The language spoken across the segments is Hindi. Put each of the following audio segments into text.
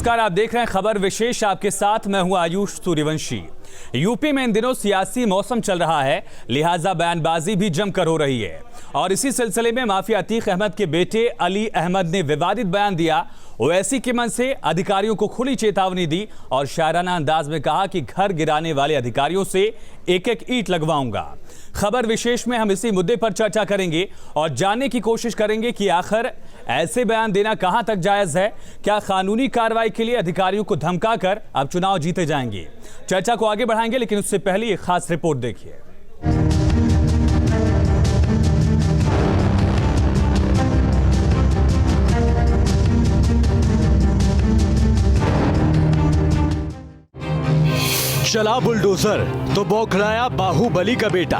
नमस्कार, आप देख रहे हैं खबर विशेष। आपके साथ मैं हूं आयुष सूर्यवंशी। यूपी में इन दिनों सियासी मौसम चल रहा है, लिहाजा बयानबाजी भी जमकर हो रही है। और इसी सिलसिले में माफिया अतीक अहमद के बेटे अली अहमद ने विवादित बयान दिया। ओवैसी के मन से अधिकारियों को खुली चेतावनी दी और शायराना अंदाज में कहा कि घर गिराने वाले अधिकारियों से एक एक ईंट लगवाऊंगा। खबर विशेष में हम इसी मुद्दे पर चर्चा करेंगे और जानने की कोशिश करेंगे कि आखिर ऐसे बयान देना कहां तक जायज है। क्या कानूनी कार्रवाई के लिए अधिकारियों को धमकाकर अब चुनाव जीते जाएंगे? चर्चा को आगे बढ़ाएंगे, लेकिन उससे पहले एक खास रिपोर्ट देखिए। चला बुलडोजर तो बौखलाया बाहुबली का बेटा।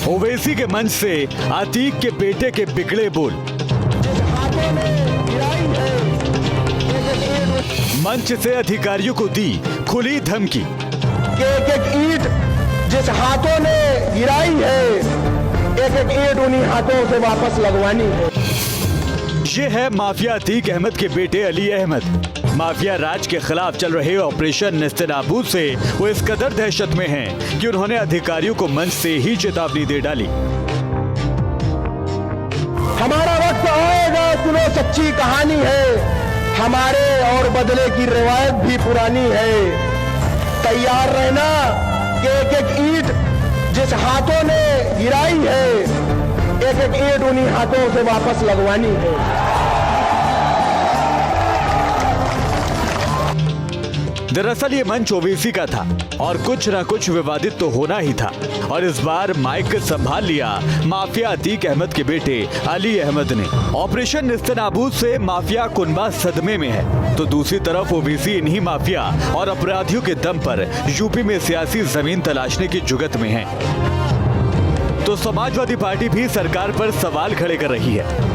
ओवैसी के मंच से अतीक के बेटे के बिगड़े बोल। मंच से अधिकारियों को दी खुली धमकी। एक एक ईंट जिस हाथों ने गिराई है, एक एक ईंट उन्हीं हाथों से वापस लगवानी है। ये है माफिया अतीक अहमद के बेटे अली अहमद। माफिया राज के खिलाफ चल रहे ऑपरेशन नेस्तनाबूद से वो इस कदर दहशत में हैं कि उन्होंने अधिकारियों को मंच से ही चेतावनी दे डाली। हमारा वक्त आएगा, सुनो सच्ची कहानी है, हमारे और बदले की रिवायत भी पुरानी है। तैयार रहना कि एक एक ईंट जिस हाथों ने गिराई है, एक एक ईंट उन्हीं हाथों से वापस लगवानी है। दरअसल ये मंच ओवैसी का था और कुछ न कुछ विवादित तो होना ही था। और इस बार माइक संभाल लिया माफिया अतीक अहमद के बेटे अली अहमद ने। ऑपरेशन नेस्तनाबूद से माफिया कुनबा सदमे में है, तो दूसरी तरफ ओवैसी इन्हीं माफिया और अपराधियों के दम पर यूपी में सियासी जमीन तलाशने की जुगत में है। तो समाजवादी पार्टी भी सरकार पर सवाल खड़े कर रही है।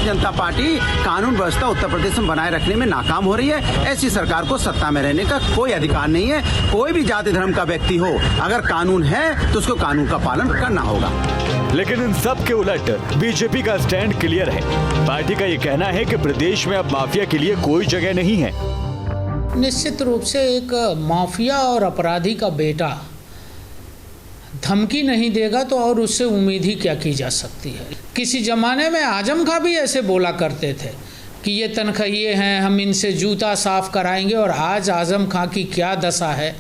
जनता पार्टी कानून व्यवस्था उत्तर प्रदेश में बनाए रखने में नाकाम हो रही है। ऐसी सरकार को सत्ता में रहने का कोई अधिकार नहीं है। कोई भी जाति धर्म का व्यक्ति हो, अगर कानून है तो उसको कानून का पालन करना होगा। लेकिन इन सब के उलट बीजेपी का स्टैंड क्लियर है। पार्टी का ये कहना है कि प्रदेश में अब माफिया के लिए कोई जगह नहीं है। निश्चित रूप से एक माफिया और अपराधी का बेटा धमकी नहीं देगा तो और उससे उम्मीद ही क्या की जा सकती है। किसी ज़माने में आजम खां भी ऐसे बोला करते थे कि ये तनख्वाहिए हैं, हम इनसे जूता साफ कराएंगे। और आज आजम खां की क्या दशा है,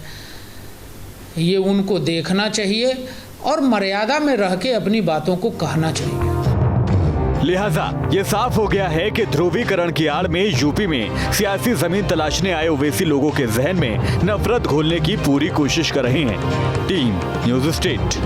ये उनको देखना चाहिए और मर्यादा में रह के अपनी बातों को कहना चाहिए। लिहाजा ये साफ हो गया है कि ध्रुवीकरण की आड़ में यूपी में सियासी जमीन तलाशने आए ओवैसी लोगों के जहन में नफरत घोलने की पूरी कोशिश कर रहे हैं। Team news state.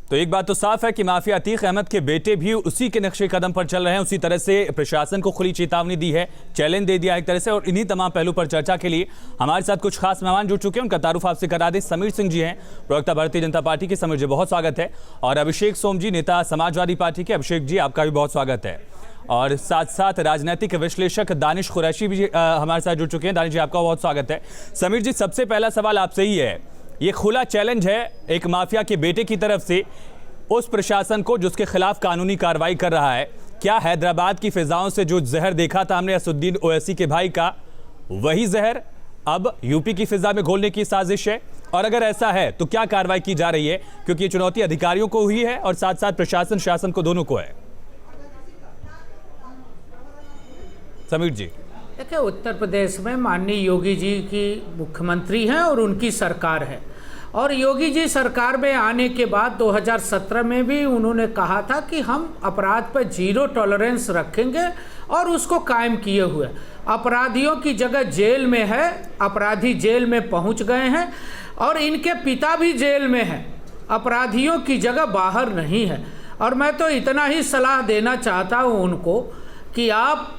तो एक बात तो साफ है कि माफिया अतीक अहमद के बेटे भी उसी के नक्शे कदम पर चल रहे हैं। उसी तरह से प्रशासन को खुली चेतावनी दी है, चैलेंज दे दिया एक तरह से। और इन्हीं तमाम पहलू पर चर्चा के लिए हमारे साथ कुछ खास मेहमान जुड़ चुके हैं। उनका तारुफ आपसे करा दें। समीर सिंह जी हैं, प्रवक्ता भारतीय जनता पार्टी के। समीर जी, बहुत स्वागत है। और अभिषेक सोम जी, नेता समाजवादी पार्टी के। अभिषेक जी, आपका भी बहुत स्वागत है। और साथ साथ राजनीतिक विश्लेषक दानिश कुरैशी भी हमारे साथ जुड़ चुके हैं। दानिश जी, आपका बहुत स्वागत है। समीर जी, सबसे पहला सवाल आपसे ही है, ये खुला चैलेंज है एक माफिया के बेटे की तरफ से उस प्रशासन को जिसके खिलाफ कानूनी कार्रवाई कर रहा है। क्या हैदराबाद की फिजाओं से जो जहर देखा था हमने असदुद्दीन ओवैसी के भाई का, वही जहर अब यूपी की फिजा में घोलने की साजिश है? और अगर ऐसा है तो क्या कार्रवाई की जा रही है? क्योंकि ये चुनौती अधिकारियों को हुई है और साथ साथ प्रशासन शासन को, दोनों को है। समीर जी, देखिए, उत्तर प्रदेश में माननीय योगी जी की मुख्यमंत्री हैं और उनकी सरकार है। और योगी जी सरकार में आने के बाद 2017 में भी उन्होंने कहा था कि हम अपराध पर जीरो टॉलरेंस रखेंगे और उसको कायम किए हुए। अपराधियों की जगह जेल में है, अपराधी जेल में पहुंच गए हैं और इनके पिता भी जेल में हैं। अपराधियों की जगह बाहर नहीं है। और मैं तो इतना ही सलाह देना चाहता हूं उनको कि आप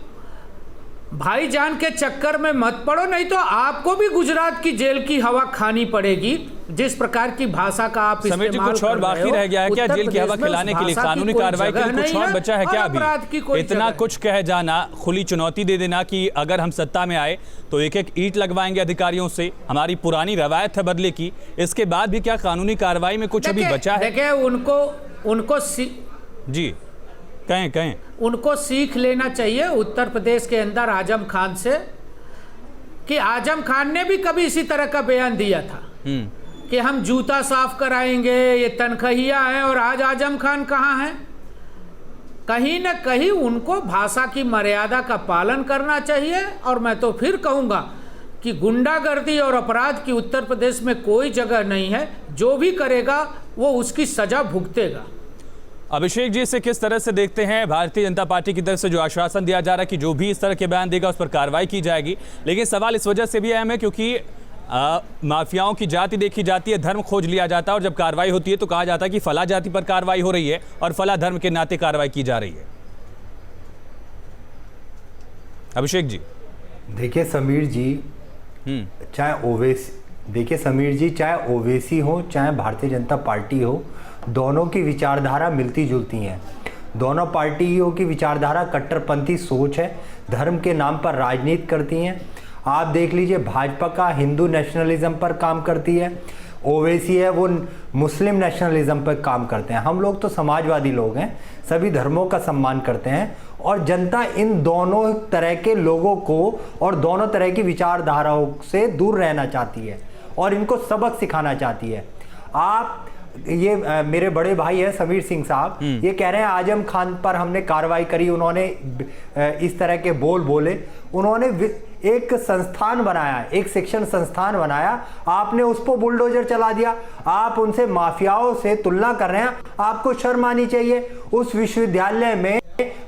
भाईजान के चक्कर में मत पड़ो, नहीं तो आपको भी गुजरात की जेल की हवा खानी पड़ेगी। जिस प्रकार की भाषा का आप समीर जी, इस्तेमाल कुछ और कर बाकी रहे हो, रह गया है क्या? उत्तर जेल की हवा प्रदेश में खिलाने उस के लिए भाषा की कानूनी कोई कार्रवाई के लिए जगह कुछ नहीं और है बचा है और क्या? अपराध की कोई इतना जगह कुछ कह जाना, खुली चुनौती दे देना कि अगर हम सत्ता में आए तो एक एक ईंट लगवाएंगे अधिकारियों से, हमारी पुरानी रवायत है बदले की, इसके बाद भी क्या कानूनी कार्रवाई में कुछ अभी बचा है? देखिए, उनको जी कहें उनको सीख लेना चाहिए उत्तर प्रदेश के अंदर आजम खान से, कि आजम खान ने भी कभी इसी तरह का बयान दिया था कि हम जूता साफ कराएंगे, ये तनख्वाहिया हैं, और आज आजम खान कहाँ हैं? कहीं न कहीं उनको भाषा की मर्यादा का पालन करना चाहिए। और मैं तो फिर कहूँगा कि गुंडागर्दी और अपराध की उत्तर प्रदेश में कोई जगह नहीं है। जो भी करेगा वो उसकी सजा भुगतेगा। अभिषेक जी, इसे किस तरह से देखते हैं? भारतीय जनता पार्टी की तरफ से जो आश्वासन दिया जा रहा है कि जो भी इस तरह के बयान देगा उस पर कार्रवाई की जाएगी, लेकिन सवाल इस वजह से भी अहम है क्योंकि माफियाओं की जाति देखी जाती है, धर्म खोज लिया जाता है, और जब कार्रवाई होती है तो कहा जाता है कि फला जाति पर कार्रवाई हो रही है और फला धर्म के नाते कार्रवाई की जा रही है। अभिषेक जी, देखिए समीर जी, चाहे ओवैसी हो चाहे भारतीय जनता पार्टी हो, दोनों की विचारधारा मिलती जुलती हैं। दोनों पार्टियों की विचारधारा कट्टरपंथी सोच है, धर्म के नाम पर राजनीति करती हैं। आप देख लीजिए, भाजपा का हिंदू नेशनलिज्म पर काम करती है, ओवैसी है वो मुस्लिम नेशनलिज्म पर काम करते हैं। हम लोग तो समाजवादी लोग हैं, सभी धर्मों का सम्मान करते हैं, और जनता इन दोनों तरह के लोगों को और दोनों तरह की विचारधाराओं से दूर रहना चाहती है और इनको सबक सिखाना चाहती है। आप ये मेरे बड़े भाई है समीर सिंह साहब, ये कह रहे हैं आजम खान पर हमने कार्रवाई करी, उन्होंने इस तरह के बोले, उन्होंने एक संस्थान बनाया, एक शिक्षण संस्थान बनाया, आपने उस पर बुलडोजर चला दिया। आप उनसे माफियाओं से तुलना कर रहे हैं, आपको शर्म आनी चाहिए। उस विश्वविद्यालय में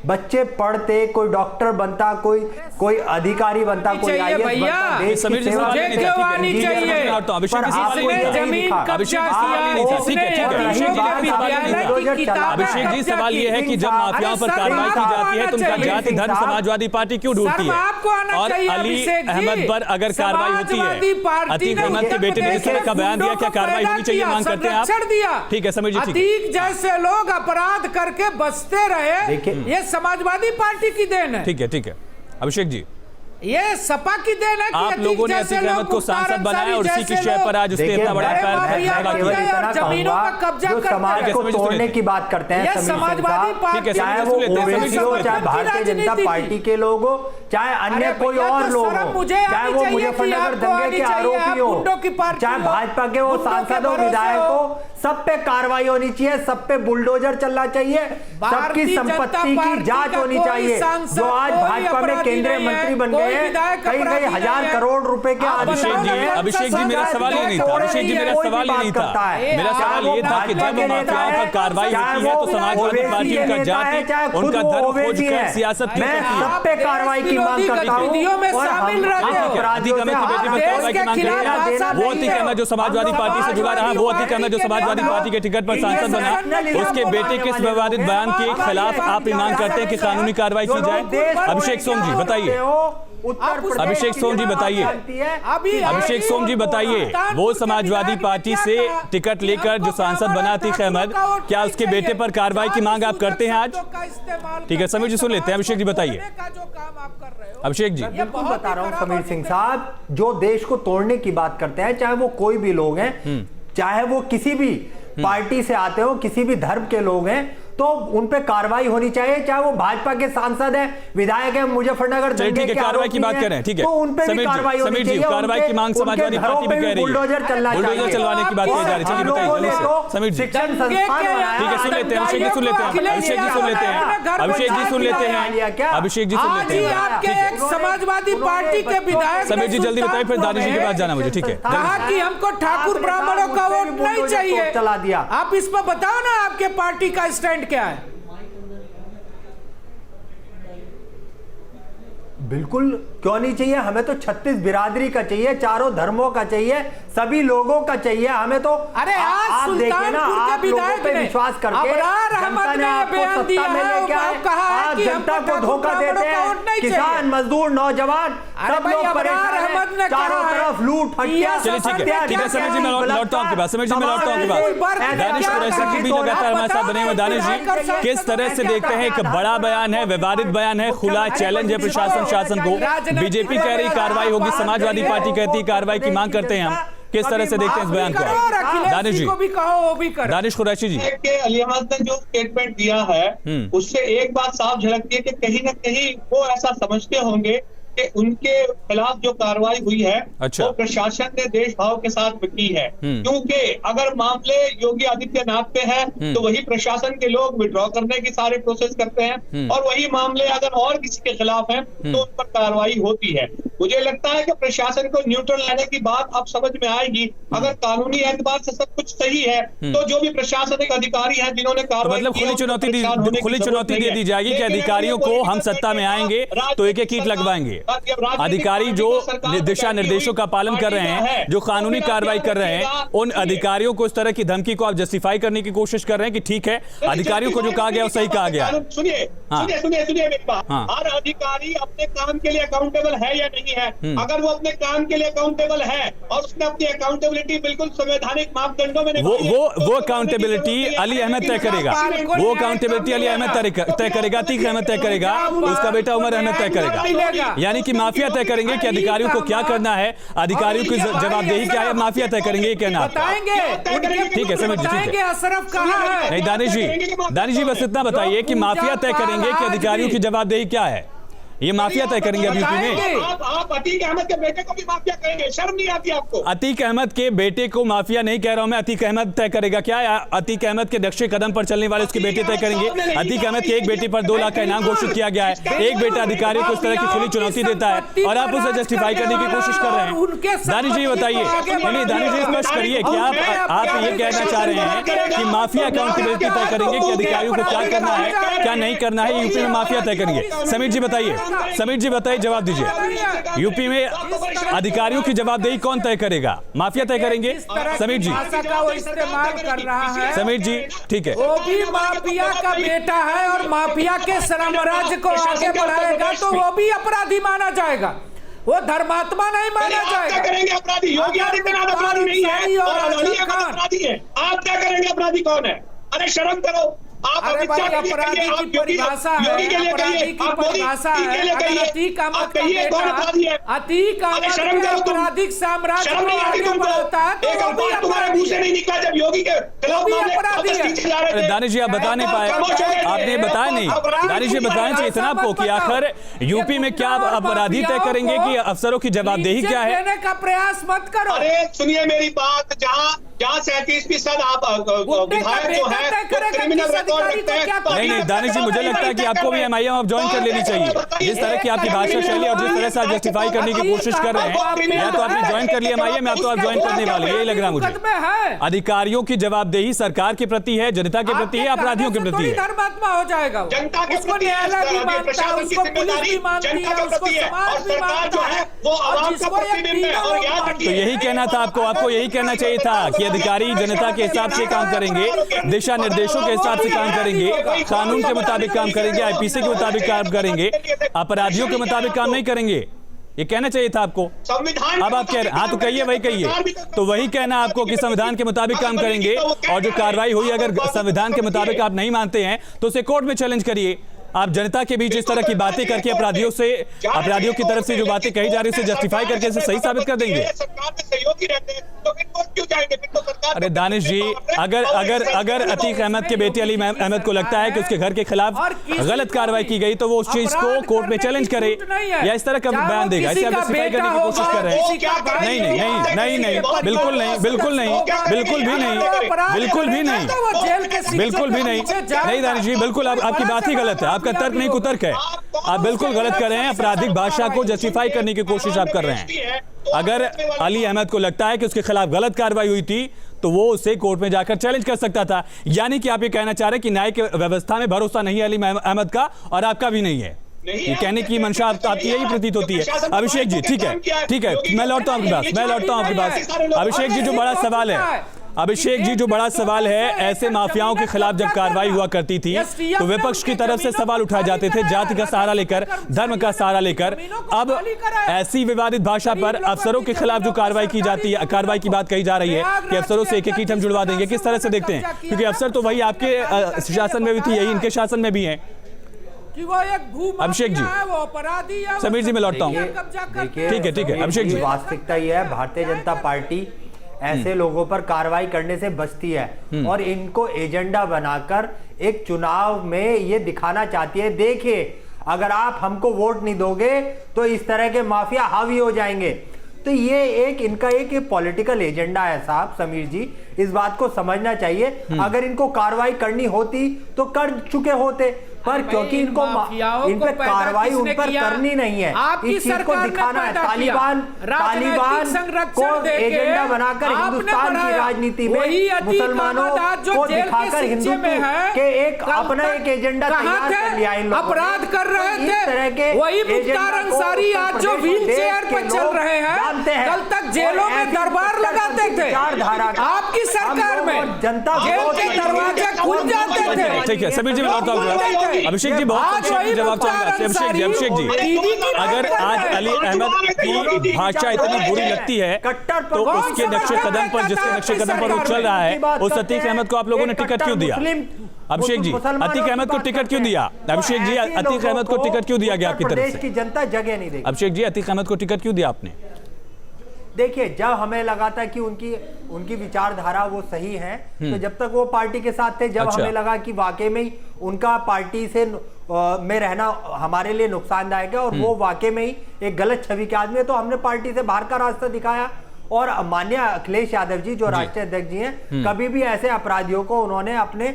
बच्चे पढ़ते, कोई डॉक्टर बनता, कोई अधिकारी बनता, कोई आईएएस बनता, देश की सेवा अभिषेक जी, सवाल ये है कि जब माफियाओं पर कार्रवाई की जाती है तो उनका जाति धर्म समाजवादी पार्टी क्यों ढूंढती है? और अली अहमद पर अगर कार्रवाई होती है, अतीक अहमद के बेटे ने जिस तरह का बयान दिया, क्या कार्रवाई होनी चाहिए मांग करते हैं आप? ठीक है समीर जी, अतीक जैसे लोग अपराध करके बचते रहे, ये समाजवादी पार्टी की देन है। ठीक है अभिषेक जी, ये सपा की देन है कि आप लोगों ने अतीक अहमद को सांसद बनाया और उसी की शय पर आज उसने इतना बड़ा जमीनों का कब्जा समाज को तोड़ने की बात करते हैं समाजवादी पार्टी, चाहे वो ओवैसी हो, चाहे भारतीय जनता पार्टी के लोग हो, चाहे अन्य कोई और लोग हो, चाहे वो मुजफ्फरनगर दंगे के आरोपी हो, चाहे भाजपा के वो सांसद हो, विधायक हो, सब पे कार्रवाई होनी चाहिए, सब पे बुलडोजर चलना चाहिए, सबकी संपत्ति की जांच होनी चाहिए। जो आज भाजपा में केंद्रीय मंत्री बन गए हैं, कई हजार करोड़ रुपए के अभिषेक जी मेरा सवाल ये नहीं था, अभिषेक जी मेरा सवाल ये नहीं था, मेरा सवाल ये था कि जब माफियाओं पर कार्रवाई होती है तो समाजवादी पार्टी उनका जाति, उनका धर्म खोजकर सियासत क्यों करती है? सब पे कार्रवाई की मांग करता हूं और अतीक अहमद के बेटे पर कार्रवाई की मांग करते हैं। वो अतीक अहमद जो समाजवादी पार्टी से जुड़ा रहा, वो अतीक अहमद जो समाजवादी पार्टी के टिकट पर सांसद बना, उसके बेटे के इस विवादित बयान के खिलाफ आप ये मांग करते हैं कि कानूनी कार्रवाई की जाए? अभिषेक सोम जी बताइए, अभिषेक सोम जी बताइए, अभिषेक सोम जी बताइए, वो समाजवादी पार्टी से टिकट लेकर जो सांसद बना अतीक अहमद, क्या उसके बेटे पर कार्रवाई की मांग आप करते हैं आज? ठीक है समीर जी सुन लेते हैं, अभिषेक जी बताइए। अभिषेक जी, बिल्कुल बता रहा हूं समीर सिंह साहब, जो देश को तोड़ने की बात करते हैं, चाहे वो कोई भी लोग हैं, चाहे वो किसी भी पार्टी से आते हो, किसी भी धर्म के लोग हैं, तो उन पे कार्रवाई होनी चाहिए, चाहे वो भाजपा के सांसद हैं, विधायक हैं, मुजफ्फरनगर दंगे के कार्रवाई की बात करें, ठीक है, तो उन पे भी कार्रवाई होनी चाहिए। कार्रवाई की मांग समाजवादी पार्टी भी कह रही है, बुलडोजर चलवाने की बात की जा रही है। चलिए बताइए समीर जी, शिक्षण संस्थान बनाया, ठीक है सुन लेते हैं, अभिषेक जी सुन लेते हैं, अभिषेक जी सुन लेते हैं, अभिषेक जी सुन लेते हैं, अभिषेक जी सुन लेते हैं। आपके एक समाजवादी पार्टी के विधायक समीर जी जल्दी बताइए, फिर दानिश जी के पास जाना मुझे, ठीक है। कहा कि हमको ठाकुर ब्राह्मणों का वोट नहीं चाहिए, चला दिया। आप इस पर बताओ ना आपके पार्टी का स्टैंड क्या है? बिल्कुल क्यों नहीं चाहिए, हमें तो 36 बिरादरी का चाहिए, चारों धर्मों का चाहिए, सभी लोगों का चाहिए हमें तो। अरे आप देखिए ना, आप लोगों पे विश्वास करके जनता ने आपको सत्ता में लेके आए, आज जनता को धोखा देते हैं। किसान, मजदूर, नौजवान सब लोग परेशान हैं, चारों तरफ लूट, हत्या। चलिए ठीक है समीर जी, मैं लौटता हूं आपके पास। समीर जी, मैं लौटता हूं आपके पास। दानिश कुरैशी जी भी लगातार हमारे साथ बने हुए। दानिश जी, किस तरह से देखते हैं, एक बड़ा बयान है, विवादित बयान है, खुला चैलेंज है प्रशासन शासन को। बीजेपी कह रही कार्रवाई होगी, समाजवादी पार्टी कहती है कार्रवाई की मांग करते हैं हम। किस तरह से देखते हैं इस बयान को? दानिश जी, दानिश कुरैशी जी, अली अहमद ने जो स्टेटमेंट दिया है उससे एक बात साफ झलकती है कि कहीं ना कहीं वो ऐसा समझते होंगे कि उनके खिलाफ जो कार्रवाई हुई है अच्छा। वो प्रशासन ने देश भाव के साथ की है, क्योंकि अगर मामले योगी आदित्यनाथ पे है तो वही प्रशासन के लोग विड्रॉ करने की सारे प्रोसेस करते हैं, और वही मामले अगर और किसी के खिलाफ हैं तो उन पर कार्रवाई होती है। मुझे लगता है कि प्रशासन को न्यूट्रल लाने की बात अब समझ में आएगी। अगर कानूनी एतबार से सब कुछ सही है तो जो भी प्रशासनिक अधिकारी हैं जिन्होंने कार्रवाई मतलब खुली चुनौती दे दी जाएगी कि अधिकारियों को हम सत्ता में आएंगे तो एक एक ईंट लगवाएंगे। अधिकारी जो दिशा निर्देशों का पालन कर रहे हैं, जो कानूनी कार्रवाई कर रहे हैं, उन अधिकारियों को इस तरह की धमकी को आप जस्टिफाई करने की कोशिश कर रहे हैं कि ठीक है अधिकारियों को जो कहा गया वो सही कहा गया। सुनिए मेरी बात, हर अधिकारी अपने काम के लिए अकाउंटेबल है या नहीं है। अगर वो अपने काम के लिए अकाउंटेबल है और उसने अपनी अकाउंटेबिलिटी बिल्कुल संवैधानिक मापदंडों में वो अकाउंटेबिलिटी अली अहमद तय करेगा, वो अकाउंटेबिलिटी अली अहमद तय करेगा, अतीक अहमद तय करेगा, उसका बेटा उमर अहमद तय करेगा। यानी कि माफिया तय करेंगे कि अधिकारियों को क्या करना है, अधिकारियों की जवाबदेही क्या है, माफिया तय करेंगे, ये कहना ठीक है समझ लीजिए। नहीं दानिश जी बस इतना बताइए कि माफिया तय करेंगे कि अधिकारियों की जवाबदेही क्या है, ये माफिया तय करेंगे अब यूपी में। आप अतीक अहमद के बेटे को भी माफिया कहेंगे, शर्म नहीं आती आपको? अतीक अहमद के बेटे को माफिया नहीं कह रहा हूं मैं, अतीक अहमद तय करेगा क्या? अतीक अहमद के नक्शे कदम पर चलने वाले उसके बेटे तय करेंगे। अतीक अहमद के एक बेटे पर 2 लाख का इनाम घोषित किया गया है, एक बेटा अधिकारी को इस तरह की खुली चुनौती देता है और आप उसे जस्टिफाई करने की कोशिश कर रहे हैं। दानिश जी बताइए, नहीं दानिश जी स्पष्ट करिए कि आप ये कहना चाह रहे हैं कि माफिया अकाउंटेबिलिटी तय करेंगे कि अधिकारियों को क्या करना है क्या नहीं करना है, यूपी में माफिया तय करेंगे। समीर जी बताइए, समीर जी बताइए, जवाब दीजिए, यूपी में अधिकारियों की जवाबदेही कौन तय करेगा? माफिया तय करेंगे? समीर जी वो इस्तेमाल कर रहा है। समीर जी ठीक है, वो भी माफिया का बेटा है और माफिया के साम्राज्य को आगे बढ़ाएगा तो वो भी अपराधी माना जाएगा, वो धर्मात्मा नहीं माना जाएगा। करेंगे अपराधी योगी आदित्यनाथ अपराधी नहीं है और अली अहमद अपराधी है। आप क्या करेंगे अपराधी कौन है? अरे शर्म करो। आप अरे भाई अपराधी की परिभाषा है, अपराधी की परिभाषा है। अतीक अहमद का बेटा अतीक अहमद आपराधिक साम्राज्य को आगे बढ़ाता है तो वो भी अपराधी है। नहीं निकला जब योगी के अरे दानिश जी आप बता नहीं पाए, आपने बताया नहीं। दानिश जी बताना चाहिए इतना आपको कि आखिर यूपी में क्या अपराधी तय करेंगे कि अफसरों की जवाबदेही क्या है? देने का प्रयास मत करो। अरे सुनिए मेरी बात, जहाँ 37% आप विधायक जो है क्रिमिनल रिकॉर्ड रखते हैं। नहीं दानिश जी मुझे लगता है कि आपको भी MIM आप ज्वाइन कर लेनी चाहिए। जिस तरह की आपकी भाषा शैली और जिस तरह से आप जस्टिफाई करने की कोशिश कर रहे हैं, या तो आपने ज्वाइन कर लिया MIM या तो आप ज्वाइन करने वाले, यही लग रहा है मुझे। अधिकारियों की जवाबदेही सरकार के प्रति है, जनता के प्रति है, अपराधियों के प्रति है। धर्मात्मा हो जाएगा, जनता के उसको प्रति न्यायालय भी मानता है, उसको पुलिस भी मानती है, उसको समाज भी मानता है, और जिसको तो यही कहना था आपको यही कहना चाहिए था कि अधिकारी जनता के हिसाब से काम करेंगे, दिशा निर्देशों के हिसाब से काम करेंगे, कानून के मुताबिक काम करेंगे, IPC के मुताबिक काम करेंगे, अपराधियों के मुताबिक काम नहीं करेंगे। ये कहना चाहिए था आपको। अब आप कह रहे हैं, हाँ तो कहिए, वही कहिए, तो वही कहना आपको कि संविधान के मुताबिक काम करेंगे, और जो कार्रवाई हुई अगर संविधान के मुताबिक आप नहीं मानते हैं तो उसे कोर्ट में चैलेंज करिए। आप जनता के बीच इस तरह की बातें करके अपराधियों की तरफ से जो बातें कही जा रही है उसे जस्टिफाई करके इसे सही साबित कर देंगे। अरे दानिश जी, अगर अतीक अहमद के बेटे अली अहमद को लगता है कि उसके घर के खिलाफ गलत कार्रवाई की गई तो वो उस चीज को कोर्ट में चैलेंज करे या इस तरह का बयान देगा। इसे आप जस्टिफाई करने की कोशिश कर रहे हैं। नहीं, बिल्कुल नहीं, बिल्कुल नहीं, बिल्कुल भी नहीं, बिल्कुल भी नहीं, बिल्कुल भी नहीं। नहीं दानिश जी, बिल्कुल आपकी बात ही गलत है, आपका तर्क नहीं कुतर्क है, आप बिल्कुल गलत कर रहे हैं। आपराधिक भाषा को जस्टिफाई करने की कोशिश आप कर रहे हैं। अगर अली अहमद को लगता है कि उसके खिलाफ गलत कार्रवाई हुई थी तो वो उसे कोर्ट में जाकर चैलेंज कर सकता था। यानी कि आप ये कहना चाह रहे हैं कि न्यायिक व्यवस्था में भरोसा नहीं है अली अहमद का और आपका भी नहीं है। ये कहने की मंशा आपकी यही प्रतीत होती है। अभिषेक जी ठीक है, मैं लौटता हूं आपके पास। अभिषेक जी, जो बड़ा सवाल है, अभिषेक जी, जो बड़ा सवाल है, ऐसे माफियाओं के खिलाफ जब कार्रवाई हुआ करती थी तो विपक्ष की तरफ से सवाल उठाए जाते थे, जाति का सहारा लेकर, धर्म का सहारा लेकर। अब ऐसी विवादित भाषा पर अफसरों के खिलाफ जो कार्रवाई की जाती है, कार्रवाई की बात कही जा रही है कि अफसरों से एक ईंट हम जुड़वा देंगे, किस तरह से देखते हैं? क्योंकि अफसर तो वही आपके शासन में भी थी, यही इनके शासन में भी है। कि वो एक अभिषेक जी, वो अपराधी है, समीर जी मैं लौटता हूँ। देखिए, ठीक है अभिषेक जी, वास्तविकता यह है, भारतीय जनता पार्टी ऐसे लोगों पर कार्रवाई करने से बचती है और इनको एजेंडा बनाकर एक चुनाव में ये दिखाना चाहती है, देखिए अगर आप हमको वोट नहीं दोगे तो इस तरह के माफिया हावी हो जाएंगे। तो ये इनका एक पॉलिटिकल एजेंडा है साहब। समीर जी, इस बात को समझना चाहिए। अगर इनको कार्रवाई करनी होती तो कर चुके होते, पर क्योंकि इनको इन पर कार्रवाई उन पर करनी नहीं है, इस चीज को दिखाना है। तालिबान को एजेंडा बनाकर हिंदुस्तान की राजनीति में मुसलमानों को दिखाकर हिंदुत्व के एक अपना एक एजेंडा तैयार कर लिया इन लोगों ने। अपराध कर रहे थे वही मुख्तार अंसारी आज जो व्हील चेयर पर चल रहे हैं, कल तक जेलों में दरबार लगाते थे। आपकी सरकार में जनता जेल के दरवाजे खुल जाते थे। ठीक है समीर जी, मैं लौटता हूँ। अभिषेक जी बहुत जवाब चाहूंगा। अभिषेक जी, अगर आज अली अहमद की भाषा इतनी बुरी लगती है तो उसके नक्शे कदम पर, जिसके नक्शे कदम पर वो चल रहा है, उस अतीक अहमद को आप लोगों ने टिकट क्यों दिया? अभिषेक जी, अतीक अहमद को टिकट क्यों दिया? अभिषेक जी, अतीक अहमद को टिकट क्यों दिया गया आपकी तरफ से? जनता जगह नहीं देगी। अभिषेक जी, अतीक अहमद को टिकट क्यों दिया आपने? देखिए, जब हमें लगा था कि उनकी विचारधारा वो सही है तो जब तक वो पार्टी के साथ थे, जब हमें लगा कि वाकई में ही उनका पार्टी से में रहना हमारे लिए नुकसानदायक है और वो वाकई में ही एक गलत छवि के आदमी है, तो हमने पार्टी से बाहर का रास्ता दिखाया। और माननीय अखिलेश यादव जी जो राष्ट्रीय अध्यक्ष जी हैं, कभी भी ऐसे अपराधियों को उन्होंने अपने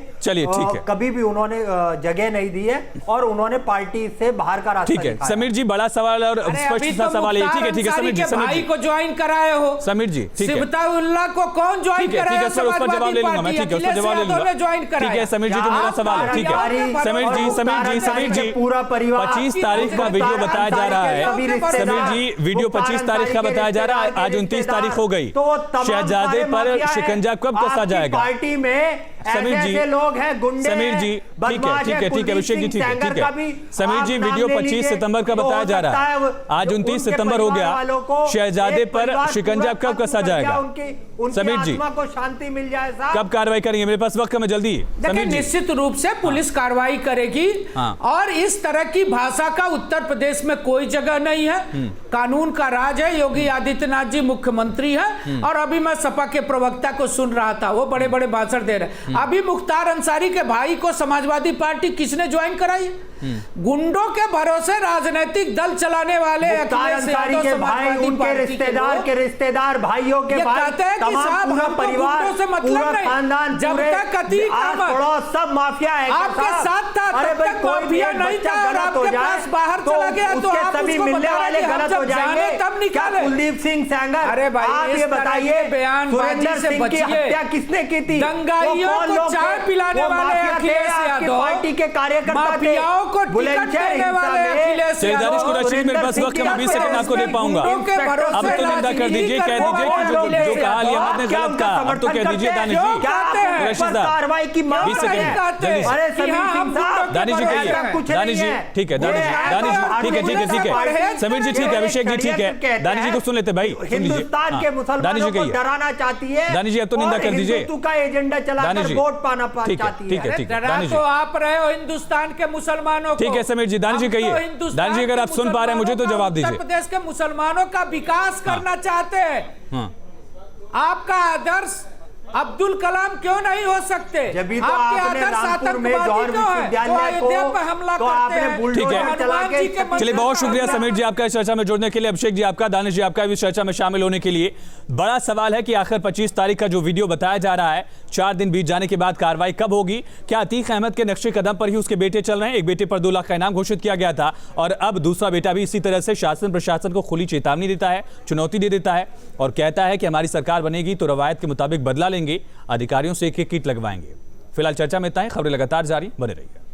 कभी भी उन्होंने जगह नहीं दी है और उन्होंने पार्टी से बाहर का रास्ता ठीक है समीर जी, बड़ा सवाल और स्पष्ट सा सवाल है। ठीक है समीर जी, भाई को ज्वाइन कराए हो समीर जी, ठीक है, सिबताउल्लाह को कौन ज्वाइन कराया? उस पर जवाब ले लूंगा मैं। ठीक है, उस पर जवाब ले लूंगा। ठीक है समीर जी, जो मेरा सवाल है, ठीक है समीर जी, पूरा परिवार 25 तारीख का वीडियो बताया जा रहा है। समीर जी, वीडियो 25 तारीख का बताया जा रहा है, आज 29 तारीख हो गई। शहजादे पर शिकंजा कब कसा जाएगा? पार्टी में समीर जी लोग हैं गुंडे। समीर जी ठीक है अभिषेक जी, ठीक है समीर जी, वीडियो 25 सितंबर का बताया जा रहा है, आज 29 सितंबर हो गया। शहजादे पर शिकंजा कब कसा जाएगा? समीर जी, को शांति मिल जाए, कब कार्रवाई करेंगे? मेरे पास वक्त कम है, जल्दी। देखिए, निश्चित रूप से पुलिस कार्रवाई करेगी और इस तरह की भाषा का उत्तर प्रदेश में कोई जगह नहीं है। कानून का राज है, योगी आदित्यनाथ जी मुख्यमंत्री है। और अभी मैं सपा के प्रवक्ता को सुन रहा था, वो बड़े बड़े भाषण दे रहे। अभी मुख्तार अंसारी के भाई को समाजवादी पार्टी किसने ज्वाइन कराई? गुंडों के भरोसे राजनीतिक दल चलाने वाले अंसारी के भाई, उनके रिश्तेदार भाइयों के भाई, तमाम पूरा परिवार, पूरा खानदान, जब तक अतीक अहमद सब माफिया है आपके साथ था, तब तक माफिया नहीं था और आपके पास बाहर चला गया तो आप सभी मिलने वाले गलत हो जाएंगे। तब निकाले कुलदीप सिंह सेंगर, अरे भाई आप ये बताइए, बयानबाजी से की हत्या किसने की थी? दंगाइयों को चाय पिलाने वाले अखिलेश यादव, पार्टी के कार्यकर्ता थे, दानिश कुरैशी, मेरे पास वक्त कम, 20 सेकंड आपको दे पाऊंगा। अब तो निंदा कर दीजिए, कह दीजिए कि जो कहा अली अहमद ने गलत कहा, अब तो कह दीजिए दानिश जी, कार्रवाई की मांग 20 सेकंड दानिश जी कहिए। दानिश जी ठीक है, दानिश जी ठीक है, समीर जी ठीक है, अभिषेक जी ठीक है, दानिश जी को सुन लेते भाई, सुन लीजिए। हिंदुस्तान के मुसलमानों को डराना चाहती है दानिश जी, अब तो निंदा कर दीजिए, हिंदुत्व का एजेंडा चलाकर वोट पाना चाहती है। ठीक है दानिश जी, आप रहे हो हिंदुस्तान के मुसलमानों को। ठीक है समीर जी, दानिश जी कहिए, दानिश जी अगर आप सुन पा रहे हैं मुझे तो जवाब दीजिए। उत्तर प्रदेश के मुसलमानों का विकास करना चाहते हैं। आपका आदर्श अब्दुल कलाम क्यों नहीं हो सकते? जब भी तो आपने रामपुर में जौहर विश्वविद्यालय को हमला तो आपने बुलडोजर चला के। चलिए, बहुत शुक्रिया समीर जी आपका इस चर्चा में जुड़ने के लिए, अभिषेक जी आपका, दानिश जी आपका भी चर्चा में शामिल होने के लिए। बड़ा सवाल है कि आखिर 25 तारीख का जो वीडियो बताया जा रहा है, 4 दिन बीत जाने के बाद कार्रवाई कब होगी? क्या अतीक अहमद के नक्शे कदम पर ही उसके बेटे चल रहे हैं? एक बेटे पर 2 लाख का इनाम घोषित किया गया था और अब दूसरा बेटा भी इसी तरह से शासन प्रशासन को खुली चेतावनी देता है, चुनौती दे देता है और कहता है कि हमारी सरकार बनेगी तो रवायत के मुताबिक बदला लेंगे, अधिकारियों से एक-एक कीट लगवाएंगे। फिलहाल चर्चा में इतना ही, खबरें लगातार जारी, बने रहिए।